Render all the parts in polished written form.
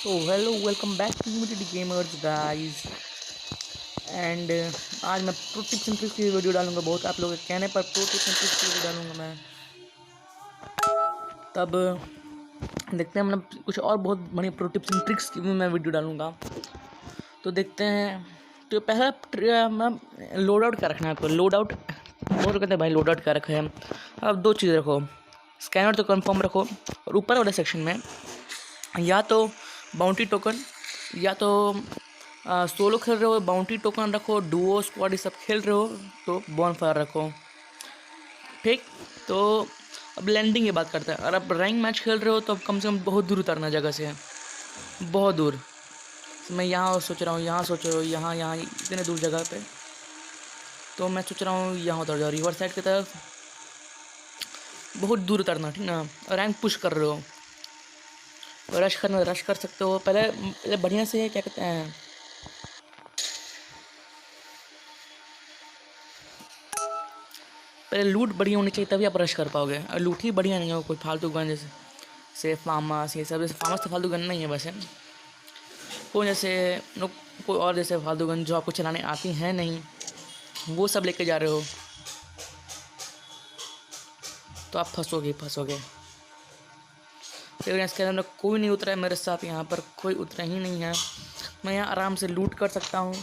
So hello welcome back to the gamers guys. And आज मैं pro tips and tricks की video डालूंगा। बहुत आप लोगों के कहने पर प्रो टिप्स एंड ट्रिक्स की वीडियो डालूंगा मैं। तब देखते हैं, मतलब कुछ और बहुत बड़ी प्रो टिप्स एंड ट्रिक्स की भी मैं वीडियो डालूंगा। तो देखते हैं। तो पहला मैं लोड आउट क्या रखना है आपको। लोड आउट बहुत लोग कहते हैं भाई लोड आउट क्या रखा है। अब दो चीज़ रखो, स्कैनर तो कंफर्म रखो, और ऊपर वाले सेक्शन में या तो बाउंटी टोकन या तो सोलो खेल रहे हो बाउंटी टोकन रखो, डुओ स्क्वाड ये सब खेल रहे हो तो बॉनफायर रखो। ठीक, तो अब लैंडिंग की बात करते हैं। अगर आप रैंक मैच खेल रहे हो तो अब कम से कम बहुत दूर उतरना जगह से, बहुत दूर। मैं यहाँ सोच रहा हूँ, यहाँ सोच रहा हूँ, यहाँ इतने दूर जगह पे, तो मैं सोच रहा हूँ यहाँ उतर जाओ रिवर साइड की तरफ, बहुत दूर उतरना। ठीक ना, रैंक पुश कर रहे हो, रश कर सकते हो। पहले बढ़िया से क्या कहते हैं, पहले लूट बढ़िया होनी चाहिए तभी आप रश कर पाओगे। और लूट ही बढ़िया नहीं हो, कोई फालतू गन जैसे सेफ फार्मास ये सब, जैसे फार्मास तो फालतू गन नहीं है वैसे, कोई जैसे लोग कोई और जैसे फालतू गन जो आपको चलाने आती हैं नहीं, वो सब लेके जा रहे हो तो आप फंसोगे। फिर इसके अंदर कोई नहीं उतरा है मेरे साथ, यहाँ पर कोई उतरा ही नहीं है। मैं यहाँ आराम से लूट कर सकता हूँ,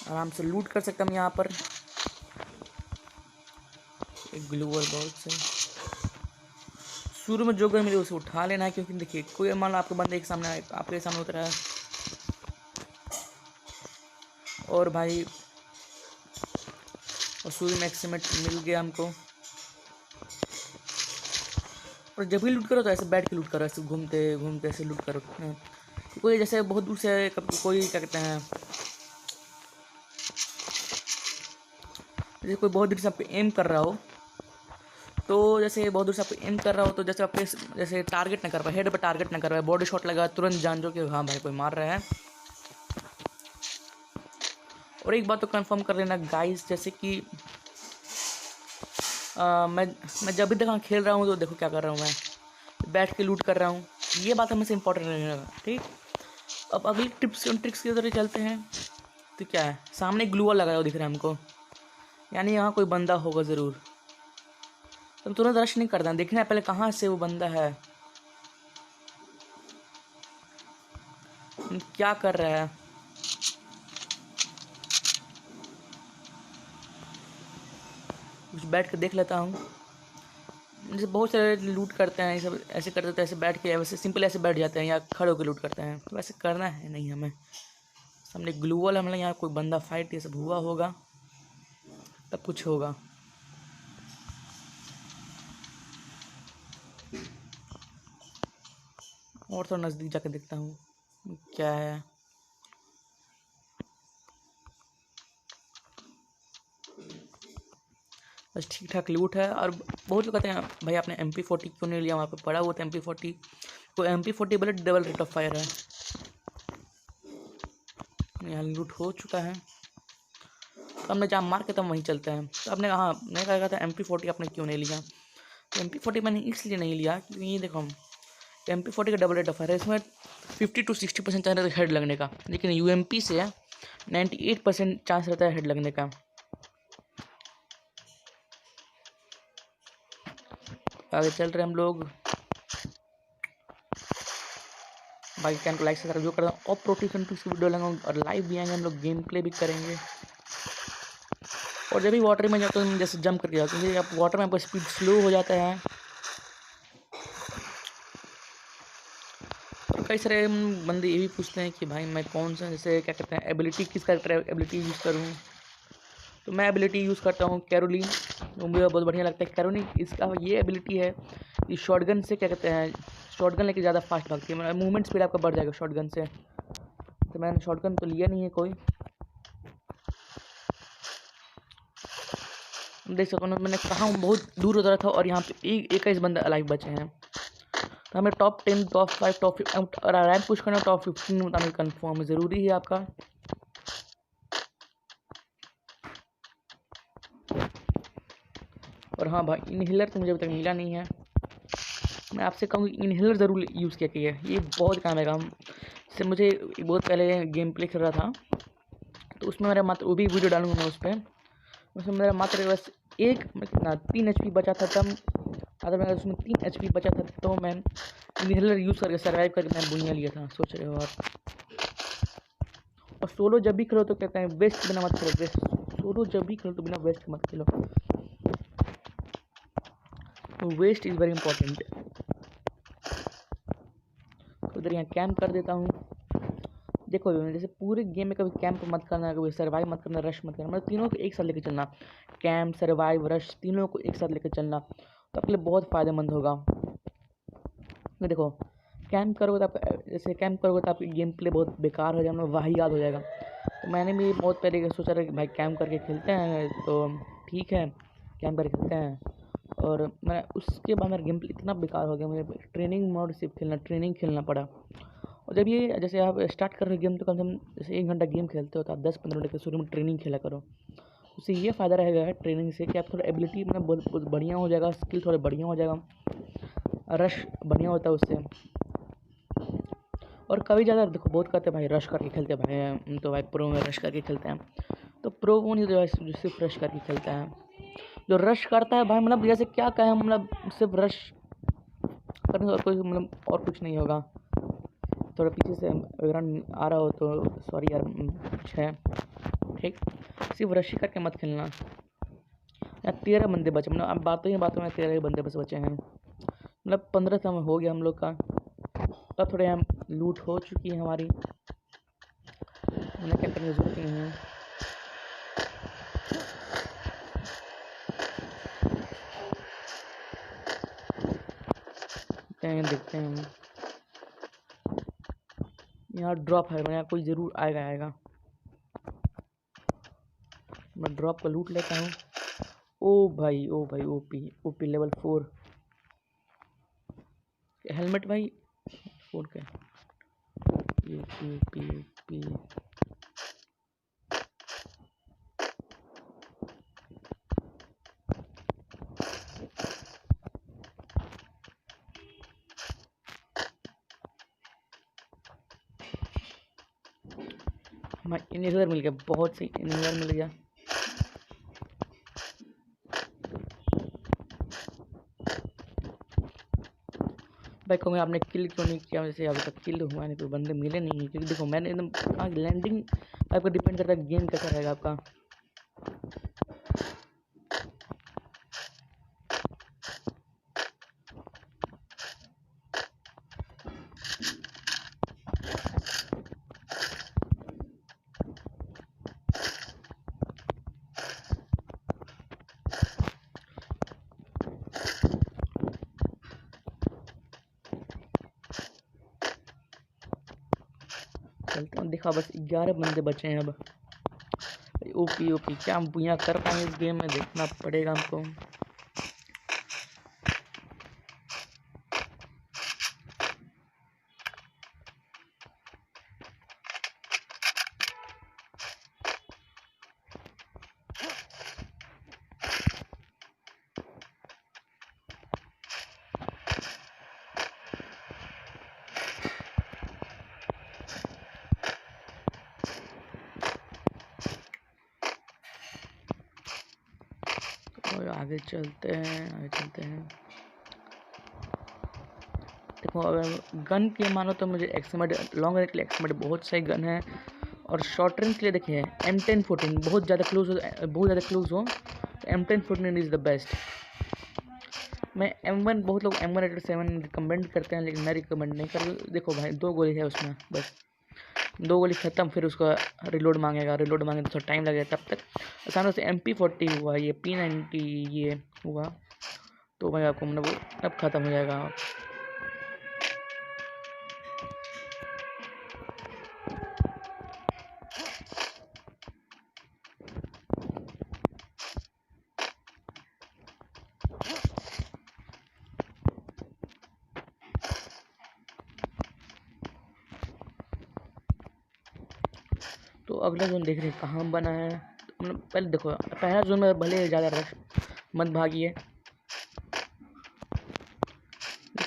आराम से लूट कर सकता हूँ यहाँ पर। एक ग्लूवल बहुत से शुरू में जो गन मिले उसे उठा लेना है, क्योंकि देखिए कोई मान लो आपके बंदे एक सामने आपके सामने उतरा है और भाई, और शुरू में एक्सीमेट मिल गया हमको। और जब भी लूट करो तो ऐसे बैठ के लूट करो, ऐसे घूमते घूमते ऐसे लूट करो। कोई जैसे बहुत दूर से कोई क्या कहते हैं, जैसे कोई बहुत दूर से आप पे एम कर रहा हो, तो जैसे बहुत दूर से आपको एम कर रहा हो तो जैसे आप जैसे टारगेट ना कर पाए, हेड पर टारगेट ना कर पाए, बॉडी शॉट लगा तुरंत जान जो कि हाँ भाई कोई मार रहा है। और एक बात तो कंफर्म कर लेना गाइस, जैसे कि मैं जब भी देखा खेल रहा हूँ तो देखो क्या कर रहा हूँ, मैं बैठ के लूट कर रहा हूँ। ये बात हमें से इंपॉर्टेंट नहीं लगा। ठीक, अब अगली टिप्स और ट्रिक्स की तरह चलते हैं। तो क्या है, सामने ग्लू वॉल लगाया हुआ दिख रहा है हमको, यानी यहाँ कोई बंदा होगा ज़रूर। तो तुरंत रश नहीं करना, देखना है पहले कहाँ से वो बंदा है, क्या कर रहा है। कुछ बैठ कर देख लेता हूँ। जैसे बहुत सारे लूट करते हैं, ये सब ऐसे करते थे, ऐसे बैठ के वैसे सिंपल ऐसे बैठ जाते हैं या खड़े होकर लूट करते हैं, तो वैसे करना है नहीं हमें। सामने ग्लू वॉल, हम लोग यहाँ कोई बंदा फाइट ये सब हुआ होगा तब कुछ होगा। और थोड़ा नज़दीक जाकर देखता हूँ क्या है। बस ठीक ठाक लूट है। और बहुत लोग कहते हैं भाई आपने MP40 क्यों नहीं लिया, वहाँ पे पड़ा हुआ था MP40। तो MP40 bullet double rate of fire है। यहाँ लूट हो चुका है, तो हमने जहाँ मार के तब वहीं चलते हैं। तो आपने हाँ मैंने कहा था MP40 आपने क्यों नहीं लिया, तो MP40 मैंने इसलिए नहीं लिया क्योंकि ये देखो MP40 का डबल रेट ऑफ फायर है, इसमें 50 to 60% चांस रहता है हेड लगने का, लेकिन UMP से 98% चांस रहता है हेड लगने का। आगे चल रहे हम लोग। बाकी चैनल को लाइक सब्सक्राइब जो करता हूँ, और प्रोटेक्शन की वीडियो लगाऊँ और लाइव भी आएंगे, हम लोग गेम प्ले भी करेंगे। और जब भी वाटर में जाते हैं जैसे जंप करके जाते हैं, क्योंकि आप वाटर में आपका स्पीड स्लो हो जाता है। और कई सारे बंदे ये भी पूछते हैं कि भाई मैं कौन सा जैसे क्या कहते हैं एबिलिटी, किस कैरेक्टर एबिलिटी यूज़ करूँ। तो मैं एबिलिटी यूज़ करता हूँ कैरोलिन, वो मुझे बहुत बढ़िया लगता है कैरोलिन। इसका ये एबिलिटी है कि शॉटगन से क्या कहते हैं, शॉटगन लेके ज़्यादा फास्ट भागती है, मतलब मूवमेंट स्पीड आपका बढ़ जाएगा शॉटगन से। तो मैंने शॉटगन तो लिया नहीं है कोई, देख सको ना मैंने कहा बहुत दूर उतरा था और यहाँ पे 21 बंदे अलाइव बचे हैं। तो हमें टॉप 10 टॉप 5 टॉप और रैंक पुश करना, टॉप 15 बताना कन्फर्म ज़रूरी है आपका। और हाँ भाई इनहेलर तो मुझे अभी तक मिला नहीं है, मैं आपसे कहूँ इनहेलर ज़रूर यूज़ किया कीजिए, ये बहुत काम आएगा। से मुझे बहुत पहले गेम प्ले कर रहा था, तो उसमें मेरा मात्र वो भी वीडियो डालूंगा मैं उस पर। उसमें मेरा मात्र बस एक कितना 3 HP बचा था तब, अगर मेरा उसमें 3 HP बचा था तो मैं इनहेलर यूज़ करके सर्वाइव करके मैं बुनिया लिया था, सोच रहे हो आप। और सोलो जब भी खेलो तो कहते हैं वेस्ट बिना मत खेलो, वेस्ट सोलो जब भी खेलो तो बिना वेस्ट मत खेलो, वेस्ट इज़ वेरी इंपॉर्टेंट। उधर यहाँ कैंप कर देता हूँ। देखो जैसे पूरे गेम में कभी कैंप मत करना, कभी सर्वाइव मत करना, रश मत करना, मतलब तीनों को एक साथ लेकर चलना। कैंप, सर्वाइव, रश तीनों को एक साथ लेकर चलना तो आपके लिए बहुत फ़ायदेमंद होगा। देखो कैंप करोगे तो आप, जैसे कैंप करोगे तो आपकी गेम प्ले बहुत बेकार हो जाएगा, वाहियात हो जाएगा। तो मैंने भी बहुत पहले सोचा था कि भाई कैंप करके खेलते हैं, तो ठीक है कैंप करके खेलते हैं। और मैं उसके बाद मेरा गेम प्ले इतना बेकार हो गया, मुझे ट्रेनिंग मोड सिर्फ ट्रेनिंग खेलना पड़ा। और जब ये जैसे आप स्टार्ट कर रहे हो गेम तो कम से कम जैसे 1 घंटा गेम खेलते हो तो आप 10-15 मिनट के शुरू में ट्रेनिंग खेला करो। उससे ये फ़ायदा रहेगा ट्रेनिंग से कि आप थोड़ा एबिलिटी मतलब बहुत बढ़िया हो जाएगा, स्किल थोड़ा बढ़िया हो जाएगा, रश बढ़िया होता है उससे। और कभी ज़्यादा देखो बहुत कहते हैं भाई रश करके खेलते हैं भाई, तो भाई प्रो में रश करके खेलते हैं, तो प्रो वो नहीं होता जो सिर्फ रश करके खेलता है। जो रश करता है भाई मतलब जैसे क्या कहें, मतलब सिर्फ रश करने का कोई मतलब और कुछ नहीं होगा। थोड़ा पीछे से बैकग्राउंड आ रहा हो तो सॉरी यार, कुछ है ठीक। सिर्फ रश ही करके मत खेलना यार। 13 बंदे बचे, मतलब अब बातों में 13 बंदे बस बचे हैं, मतलब 15 समय हो गया हम लोग का। तब थोड़े हम लूट हो चुकी है हमारी, उन्हें क्या करने की जरूरत नहीं है। देखते हैं यहाँ ड्रॉप है, यहाँ कोई ज़रूर आएगा। मैं ड्रॉप का लूट लेता हूँ। ओ भाई ओपी लेवल 4 हेलमेट भाई, 4 के ओपी। इन्हेलर मिल गया, बहुत सही इन्हेलर मिल गया। भाई कहूँगा आपने किल क्यों नहीं किया, वैसे अभी तक किल हुआ नहीं, कोई बंदे मिले नहीं, क्योंकि देखो मैंने एकदम लैंडिंग आपका डिपेंड करता है गेम कैसा रहेगा आपका। चलते हैं, देखा बस 11 बंदे बचे हैं अब। ओपी क्या हम बुया कर पाएंगे इस गेम में, देखना पड़ेगा हमको। और आगे चलते हैं। देखो अगर गन के मानो तो मुझे एक्समेड, लॉन्ग रेंज के लिए एक्समेड बहुत सही गन है, और शॉर्ट रेंज के लिए देखिए M1014 बहुत ज़्यादा क्लोज हो तो M1014 इज़ द बेस्ट। मैं M1, बहुत लोग M187 रिकमेंड करते हैं, लेकिन मैं रिकमेंड नहीं कर। देखो भाई 2 गोली है उसमें, बस 2 गोली ख़त्म, फिर उसका रिलोड मांगेगा तो थोड़ा टाइम लगेगा। तब तक आसानी से MP40 हुआ, ये P90 ये हुआ तो भाई आपको मतलब वो अब ख़त्म हो जाएगा। तो अगला जोन देख रहे हैं कहाँ बना है, मतलब पहले देखो पहला जोन में भले ज़्यादा रश मत भागिए,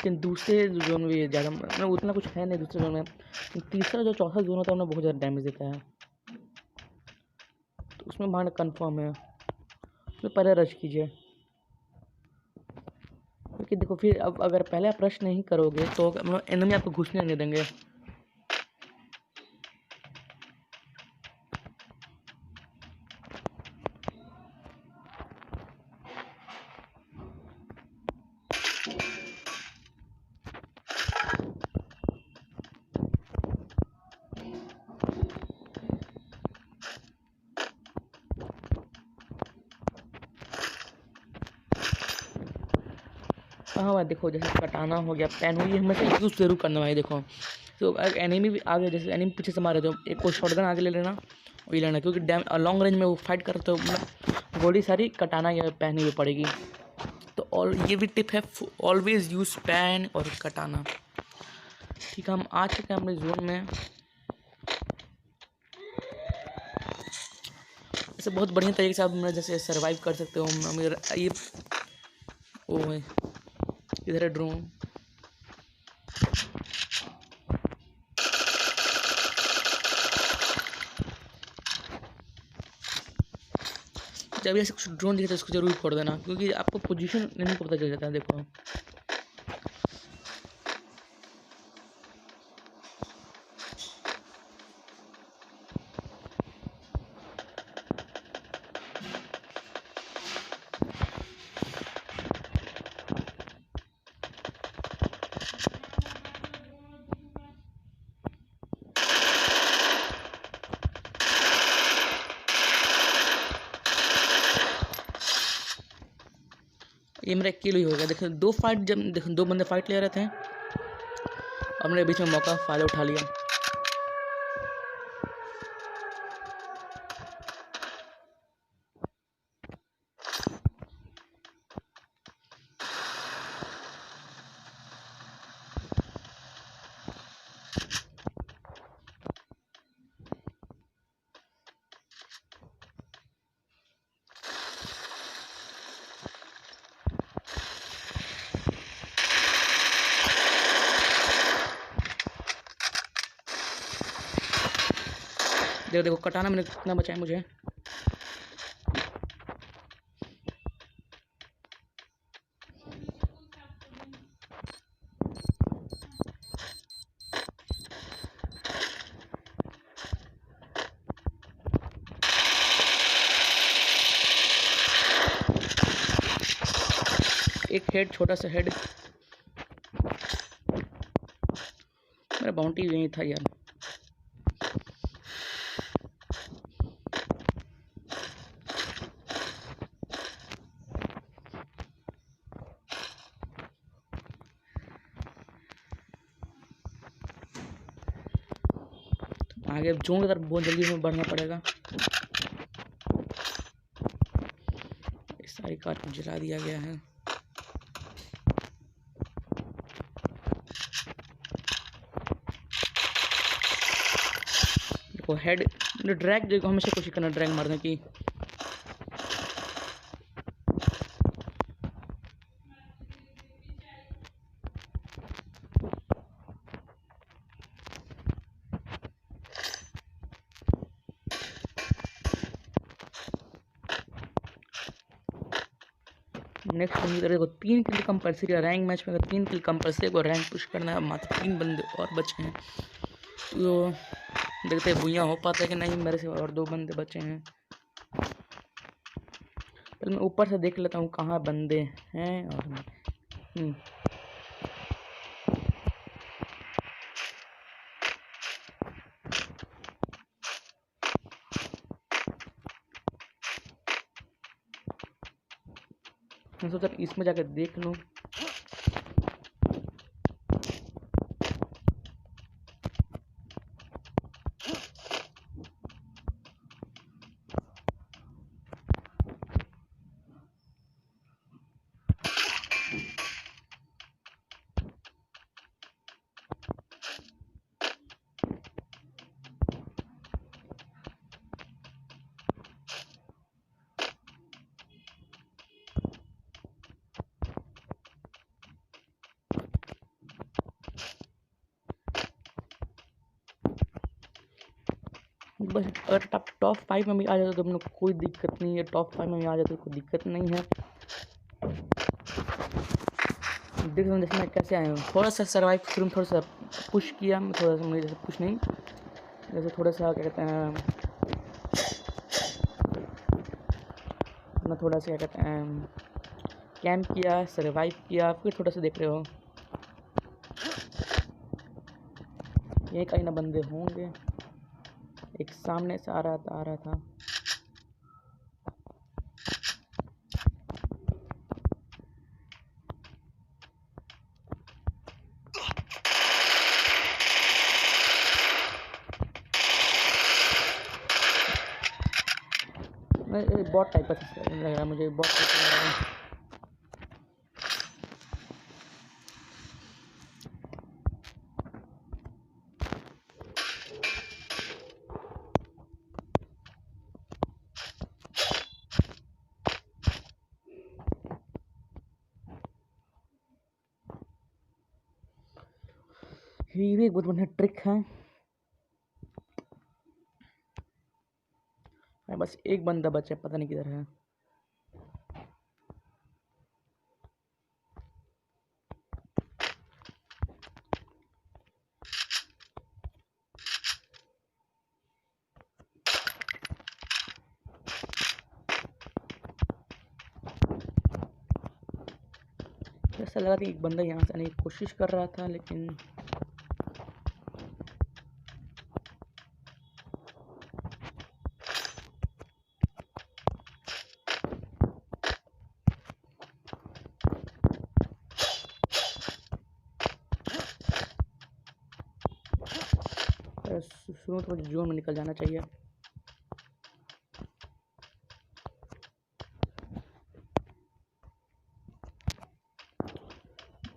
लेकिन दूसरे जोन में ज़्यादा मतलब उतना कुछ है नहीं दूसरे जोन में। तीसरा जो चौथा जोन होता है उन्हें बहुत ज़्यादा डैमेज देता है, तो उसमें मारना कन्फर्म है। उसमें पहले रश कीजिए, क्योंकि देखो फिर अब अगर पहले आप रश नहीं करोगे तो एनिमी आपको घुसने नहीं देंगे। हाँ भाई देखो, जैसे कटाना हो गया, पेन हुई, हमेशा यूज़ जरूर करना भाई। देखो तो अगर एनिमी भी आगे, जैसे एनिमी पीछे से मारे तो एक को शॉटगन आगे ले लेना, वही लेना, क्योंकि लॉन्ग रेंज में वो फाइट करते तो मतलब गोली सारी कटाना या पेन भी पड़ेगी। तो ऑल ये भी टिप है, ऑलवेज यूज़ पेन और कटाना। ठीक है, हम आ चुके हैं अपने जोन में। ऐसे बहुत बढ़िया तरीके से आप जैसे सर्वाइव कर सकते हो। मेरा ये ओ है इधर है ड्रोन। जब ऐसे कुछ ड्रोन दिखे तो उसको जरूर फोड़ देना, क्योंकि आपको पोजीशन नहीं पता चल जाता है। देखो ये मेरा किल ही हो गया। देखो दो फाइट, जब देखो दो बंदे फाइट ले रहे थे और मैंने बीच में मौका फायदा उठा लिया। देखो देखो कटाना मैंने कितना बचा है मुझे। एक हेड, छोटा सा हेड। मेरा बाउंटी यही था यार। आगे जोन की तरफ बहुत जल्दी में बढ़ना पड़ेगा। इस सारी कार को जला दिया गया है। देखो हेड ड्रैग, देखो हमेशा कोशिश करना ड्रैग मारने की। नेक्स्ट बंदी देखो 3 किल कंपल्सरी है रैंक मैच में। अगर 3 किल कंपल्सरी को रैंक पुश करना है, मात्र 3 बंदे और बचे हैं, तो देखते हैं भूया हो पाता है कि नहीं। मेरे से और 2 बंदे बचे हैं। चल मैं ऊपर से देख लेता हूँ कहाँ बंदे हैं। और मैं सोचा इसमें जाकर देख लूँ। बस अगर टॉप 5 में भी आ जाते तो हम लोग कोई दिक्कत नहीं है, टॉप 5 में भी आ जाते तो कोई दिक्कत नहीं है। देख सकते जैसे मैं कैसे आया हूँ, थोड़ा सा सर्वाइव शुरू में थोड़ा सा पुश किया, थोड़ा सा मुझे जैसे पुश नहीं, जैसे थोड़ा सा क्या कहते हैं, मैं थोड़ा सा क्या कहते हैं कैंप किया, सर्वाइव किया, फिर थोड़ा सा देख रहे हो ये कहीं ना बंदे होंगे। एक सामने से आ रहा था। बॉट टाइप का लग रहा है मुझे, बॉट टाइप का लग रहा है। ये भी एक बहुत बढ़िया ट्रिक है। बस एक बंदा बचा, पता नहीं किधर है। ऐसा लगा कि एक बंदा यहाँ से आने की कोशिश कर रहा था, लेकिन शुरू में थोड़ा जोन में निकल जाना चाहिए।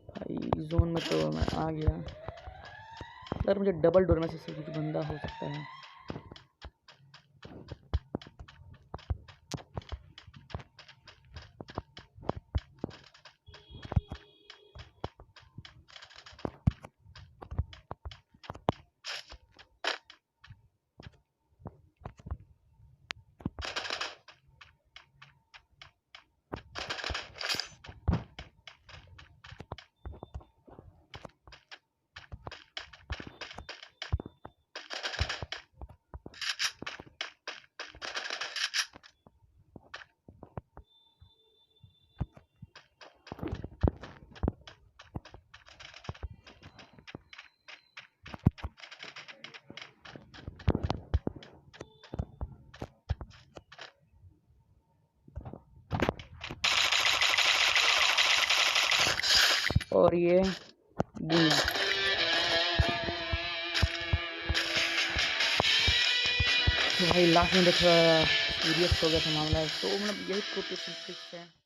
भाई जोन में तो मैं आ गया, अगर मुझे डबल डोर में से कुछ बंदा हो सकता है। और ये भाई लास्ट में थोड़ा सीरियस हो गया था मामला, तो मतलब यही प्रोटेक्शन ट्रिक्स है।